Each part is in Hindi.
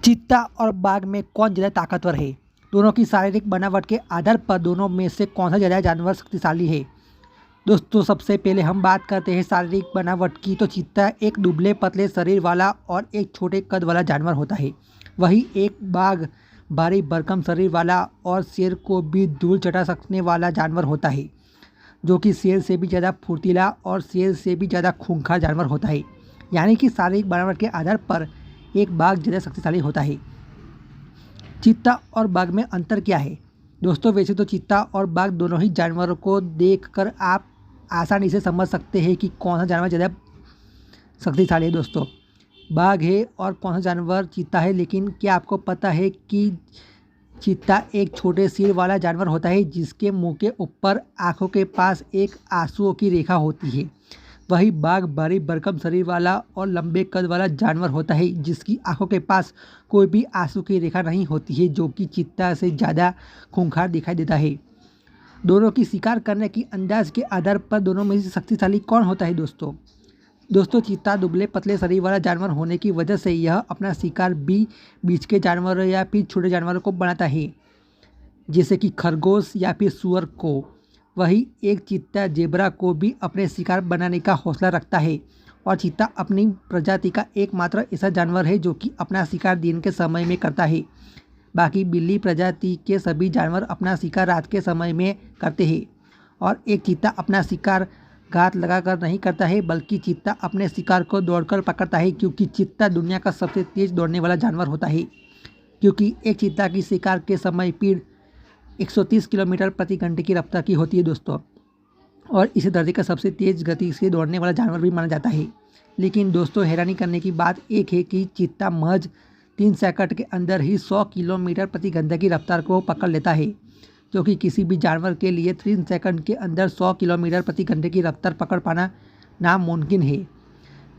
चीता और बाघ में कौन ज़्यादा ताकतवर है? दोनों की शारीरिक बनावट के आधार पर दोनों में से कौन सा ज़्यादा जानवर शक्तिशाली है? दोस्तों, सबसे पहले हम बात करते हैं शारीरिक बनावट की। तो चीता एक दुबले पतले शरीर वाला और एक छोटे कद वाला जानवर होता है। वहीं एक बाघ भारी भरकम शरीर वाला और शेर को भी धूल चटा सकने वाला जानवर होता है, जो कि शेर से भी ज़्यादा फुर्तीला और शेर से भी ज़्यादा खूंखार जानवर होता है। यानी कि शारीरिक बनावट के आधार पर एक बाघ ज़्यादा शक्तिशाली होता है। चीता और बाघ में अंतर क्या है? दोस्तों, वैसे तो चीता और बाघ दोनों ही जानवरों को देखकर आप आसानी से समझ सकते हैं कि कौन सा जानवर ज़्यादा शक्तिशाली है। दोस्तों, बाघ है और कौन सा जानवर चीता है। लेकिन क्या आपको पता है कि चीता एक छोटे सिर वाला जानवर होता है, जिसके मुंह के ऊपर आँखों के पास एक आंसुओं की रेखा होती है। वही बाघ भारी भरकम शरीर वाला और लंबे कद वाला जानवर होता है, जिसकी आंखों के पास कोई भी आंसू की रेखा नहीं होती है, जो कि चीता से ज़्यादा खूंखार दिखाई देता है। दोनों की शिकार करने की अंदाज के आधार पर दोनों में से शक्तिशाली कौन होता है? दोस्तों, चीता दुबले पतले शरीर वाला जानवर होने की वजह से यह अपना शिकार भी बीच के जानवरों या फिर छोटे जानवरों को बनाता है, जैसे कि खरगोश या फिर सुअर को। वही एक चीता जेब्रा को भी अपने शिकार बनाने का हौसला रखता है। और चीता अपनी प्रजाति का एकमात्र ऐसा जानवर है जो कि अपना शिकार दिन के समय में करता है। बाकी बिल्ली प्रजाति के सभी जानवर अपना शिकार रात के समय में करते हैं। और एक चीता अपना शिकार घात लगाकर नहीं करता है, बल्कि चीता अपने शिकार को दौड़कर पकड़ता है, क्योंकि चीता दुनिया का सबसे तेज दौड़ने वाला जानवर होता है। क्योंकि एक चीता की शिकार के समय स्पीड 130 किलोमीटर प्रति घंटे की रफ्तार की होती है। दोस्तों, और इसे धरती का सबसे तेज गति से दौड़ने वाला जानवर भी माना जाता है। लेकिन दोस्तों, हैरानी करने की बात एक है कि चीता महज 3 सेकंड के अंदर ही 100 किलोमीटर प्रति घंटे की रफ्तार को पकड़ लेता है, जो कि किसी भी जानवर के लिए 3 सेकंड के अंदर 100 किलोमीटर प्रति घंटे की रफ्तार पकड़ पाना नामुमकिन है।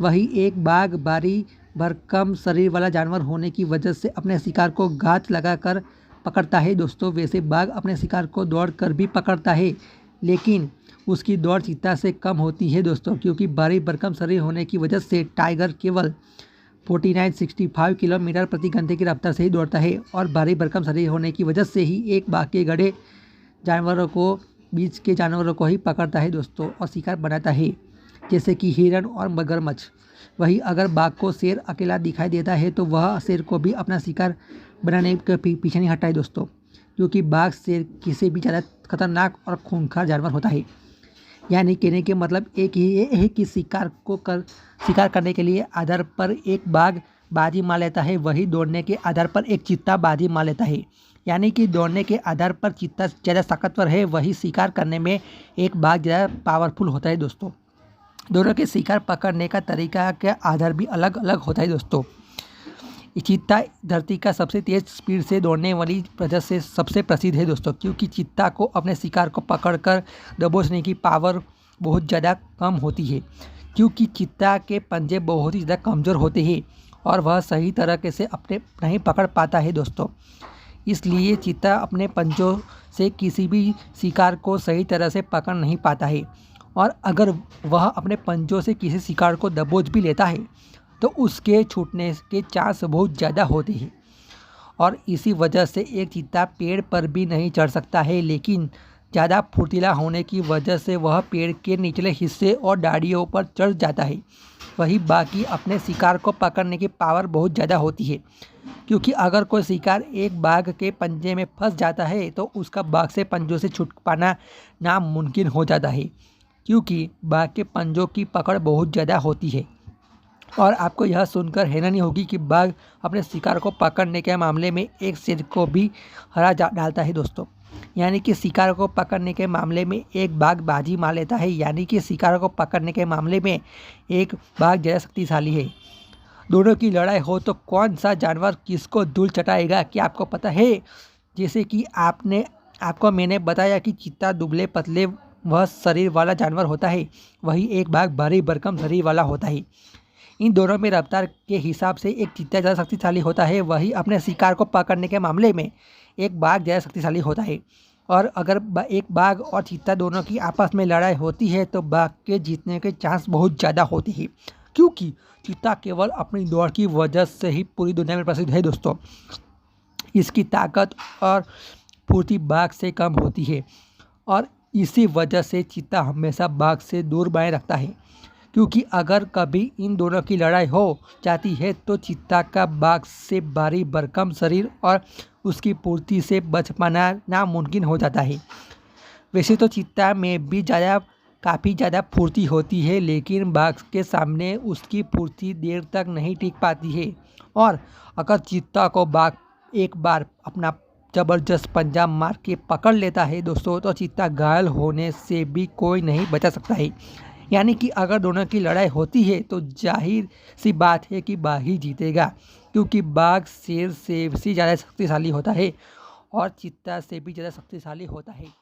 वही एक बाघ भारी भरकम शरीर वाला जानवर होने की वजह से अपने शिकार को घात लगाकर पकड़ता है। दोस्तों, वैसे बाघ अपने शिकार को दौड़ कर भी पकड़ता है, लेकिन उसकी दौड़ चीता से कम होती है। दोस्तों, क्योंकि भारी भरकम शरीर होने की वजह से टाइगर केवल 4965 किलोमीटर प्रति घंटे की रफ्तार से ही दौड़ता है। और भारी भरकम शरीर होने की वजह से ही एक बाघ के बड़े जानवरों को बीच के जानवरों को ही पकड़ता है दोस्तों, और शिकार बनाता है, जैसे कि हिरन और मगरमच्छ। वही अगर बाघ को शेर अकेला दिखाई देता है तो वह शेर को भी अपना शिकार बनाने के पीछे नहीं हटता है दोस्तों, क्योंकि बाघ शेर किसी भी ज़्यादा खतरनाक और खूंखार जानवर होता है। यानी कहने के मतलब एक ही ये है कि शिकार करने के लिए आधार पर एक बाघ बाजी मार लेता है, वही दौड़ने के आधार पर एक चीता बाजी मार लेता है। यानी कि दौड़ने के आधार पर चीता ज़्यादा ताकतवर है, वही शिकार करने में एक बाघ ज़्यादा पावरफुल होता है। दोस्तों, दोनों के शिकार पकड़ने का तरीका के आधार भी अलग अलग होता है। दोस्तों, चीता धरती का सबसे तेज स्पीड से दौड़ने वाली प्रजाति से सबसे प्रसिद्ध है। दोस्तों, क्योंकि चीता को अपने शिकार को पकड़कर दबोचने की पावर बहुत ज़्यादा कम होती है, क्योंकि चीता के पंजे बहुत ही ज़्यादा कमज़ोर होते हैं और वह सही तरीके से अपने नहीं पकड़ पाता है। दोस्तों, इसलिए चीता अपने पंजों से किसी भी शिकार को सही तरह से पकड़ नहीं पाता है। और अगर वह अपने पंजों से किसी शिकार को दबोच भी लेता है तो उसके छूटने के चांस बहुत ज़्यादा होते हैं। और इसी वजह से एक चीता पेड़ पर भी नहीं चढ़ सकता है, लेकिन ज़्यादा फुर्तीला होने की वजह से वह पेड़ के निचले हिस्से और डालियों पर चढ़ जाता है। वही बाकी अपने शिकार को पकड़ने की पावर बहुत ज़्यादा होती है, क्योंकि अगर कोई शिकार एक बाघ के पंजे में फंस जाता है तो उसका बाघ से पंजों से छूट पाना नामुमकिन हो जाता है, क्योंकि बाघ के पंजों की पकड़ बहुत ज़्यादा होती है। और आपको यह सुनकर हैरानी होगी कि बाघ अपने शिकार को पकड़ने के मामले में एक शेर को भी हरा डालता है। दोस्तों, यानी कि शिकार को पकड़ने के मामले में एक बाघ बाजी मार लेता है। यानी कि शिकार को पकड़ने के मामले में एक बाघ ज़्यादा शक्तिशाली है। दोनों की लड़ाई हो तो कौन सा जानवर किसको धूल चटाएगा, क्या आपको पता है? जैसे कि आपको मैंने बताया कि चीता दुबले पतले वह शरीर वाला जानवर होता है, वही एक बाघ भारी भरकम शरीर वाला होता है। इन दोनों में रफ्तार के हिसाब से एक चीता ज़्यादा शक्तिशाली होता है, वही अपने शिकार को पकड़ने के मामले में एक बाघ ज़्यादा शक्तिशाली होता है। और अगर एक बाघ और चीता दोनों की आपस में लड़ाई होती है तो बाघ के जीतने के चांस बहुत ज़्यादा होते हैं, क्योंकि चीता केवल अपनी दौड़ की वजह से ही पूरी दुनिया में प्रसिद्ध है दोस्तों। इसकी ताकत और फुर्ती बाघ से कम होती है और इसी वजह से चीता हमेशा बाघ से दूर बनाए रखता है, क्योंकि अगर कभी इन दोनों की लड़ाई हो जाती है तो चीता का बाघ से भारी भरकम शरीर और उसकी फुर्ती से बच पाना नामुमकिन हो जाता है। वैसे तो चीता में भी काफ़ी ज़्यादा फुर्ती होती है, लेकिन बाघ के सामने उसकी फुर्ती देर तक नहीं टिक पाती है और अगर चीता को बाघ एक बार अपना ज़बरदस्त पंजा मार के पकड़ लेता है दोस्तों, तो चीता घायल होने से भी कोई नहीं बचा सकता है। यानी कि अगर दोनों की लड़ाई होती है तो जाहिर सी बात है कि बाघ ही जीतेगा, क्योंकि बाघ शेर से भी ज़्यादा शक्तिशाली होता है और चीता से भी ज़्यादा शक्तिशाली होता है।